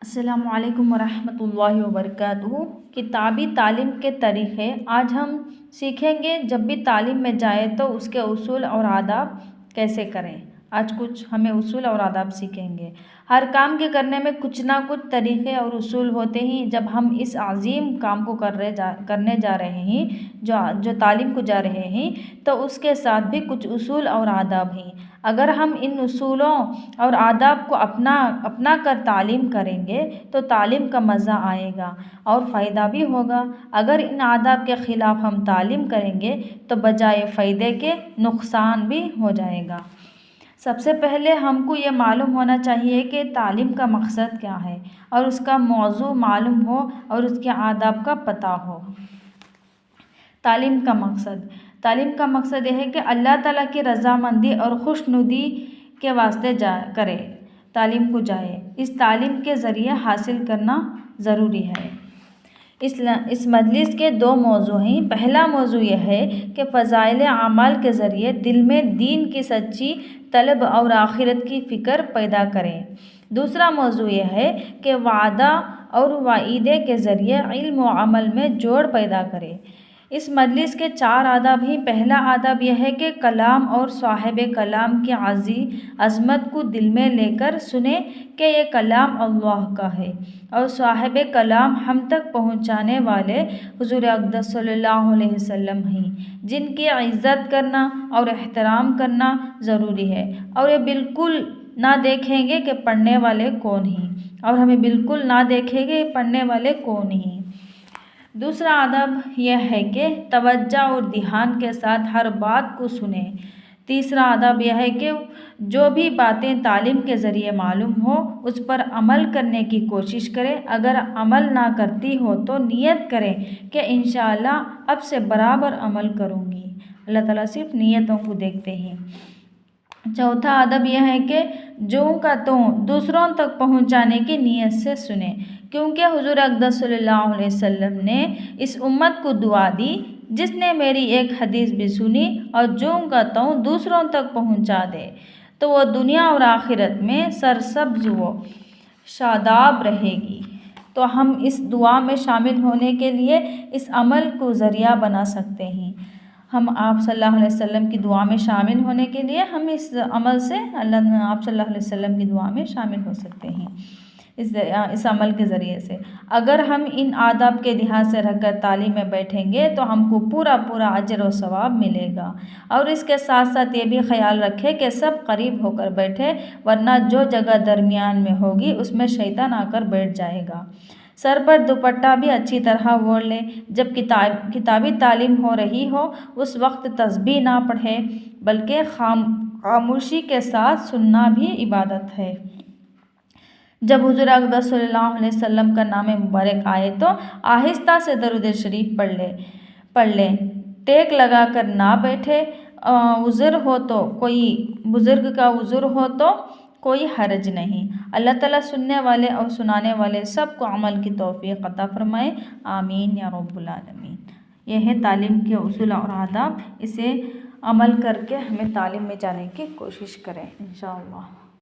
अस्सलामु अलैकुम वरहमतुल्लाहि वबरकातुहू। किताबी तालीम के तरीक़े आज हम सीखेंगे। जब भी तालीम में जाए तो उसके उसूल और आदाब कैसे करें। आज कुछ हमें उसूल और आदाब सीखेंगे। हर काम के करने में कुछ ना कुछ तरीक़े और उसूल होते हैं। जब हम इस अज़ीम काम को करने जा रहे हैं, जो तालीम को जा रहे हैं, तो उसके साथ भी कुछ उसूल और आदाब हैं। अगर हम इन उसूलों और आदाब को अपना कर तालीम करेंगे तो तालीम का मज़ा आएगा और फ़ायदा भी होगा। अगर इन आदाब के ख़िलाफ़ हम तालीम करेंगे तो बजाय फ़ायदे के नुकसान भी हो जाएगा। सबसे पहले हमको ये मालूम होना चाहिए कि तालीम का मकसद क्या है और उसका मौजू मालूम हो और उसके आदाब का पता हो। तालीम का मकसद यह है कि अल्लाह ताला की रज़ामंदी और खुशनुदी के वास्ते करे तालीम को जाए। इस तालीम के ज़रिए हासिल करना ज़रूरी है। इस मजलिस के दो मौजू हैं। पहला मौजू यह है कि फ़ज़ाइल आमाल के ज़रिए दिल में दीन की सच्ची तलब और आखिरत की फ़िक्र पैदा करें। दूसरा मौजू यह है कि वादा और वाइदे के ज़रिए इल्म व अमल में जोड़ पैदा करें। इस मजलिस के 4 आदाब हैं। पहला आदाब यह है कि कलाम और साहिब कलाम की अज़मत को दिल में लेकर सुने कि ये कलाम अल्लाह का है और साहिब कलाम हम तक पहुँचाने वाले हुज़ूर अक़दस सल्लल्लाहु अलैहि वसल्लम हैं, जिनकी इज़्ज़त करना और एहतराम करना ज़रूरी है। और ये बिल्कुल ना देखेंगे कि पढ़ने वाले कौन हैं और हमें बिल्कुल ना देखेंगे पढ़ने वाले कौन हैं। दूसरा आदब यह है कि तवज्जो और ध्यान के साथ हर बात को सुने। तीसरा आदब यह है कि जो भी बातें तालीम के ज़रिए मालूम हो उस पर अमल करने की कोशिश करें। अगर अमल ना करती हो तो नियत करें कि इंशाअल्लाह अब से बराबर अमल करूँगी। अल्लाह ताला सिर्फ नियतों को देखते हैं। चौथा अदब यह है कि जो का तो दूसरों तक पहुँचाने की नीयत से सुने, क्योंकि हुज़ूर अक़दस सल्लल्लाहु अलैहि वसल्लम ने इस उम्मत को दुआ दी, जिसने मेरी एक हदीस भी सुनी और जो का तो दूसरों तक पहुँचा दे तो वह दुनिया और आखिरत में सरसब्ज़ व शादाब रहेगी। तो हम इस दुआ में शामिल होने के लिए इस अमल को ज़रिया बना सकते हैं। हम आप सल्लल्लाहु अलैहि वसल्लम की दुआ में शामिल होने के लिए हम इस अमल से आप सल्लल्लाहु अलैहि वसल्लम की दुआ में शामिल हो सकते हैं इस अमल के ज़रिए से। अगर हम इन आदाब के लिहाज से रखकर तालीम में बैठेंगे तो हमको पूरा अजर व सवाब मिलेगा। और इसके साथ साथ ये भी ख्याल रखें कि सब करीब होकर बैठे, वरना जो जगह दरमियान में होगी उसमें शैतान आकर बैठ जाएगा। सर पर दुपट्टा भी अच्छी तरह ओढ़ लें। जब किताबी तालीम हो रही हो उस वक्त तस्बीह ना पढ़े, बल्कि खामोशी के साथ सुनना भी इबादत है। जब हुज़ूर अक़दस सल्लल्लाहु अलैहि वसल्लम का नाम मुबारक आए तो आहिस्ता से दरूद शरीफ पढ़ लें। टेक लगा कर ना बैठे। उज़र हो तो कोई बुज़ुर्ग का उज़र हो तो कोई हर्ज नहीं। अल्लाह ताला सुनने वाले और सुनाने वाले सबको अमल की तौफ़ीक़ अता फ़रमाए। आमीन या रब्बुल आलमीन। यह है तालीम के उसूल और आदाब। इसे अमल करके हमें तालीम में जाने की कोशिश करें इंशाअल्लाह।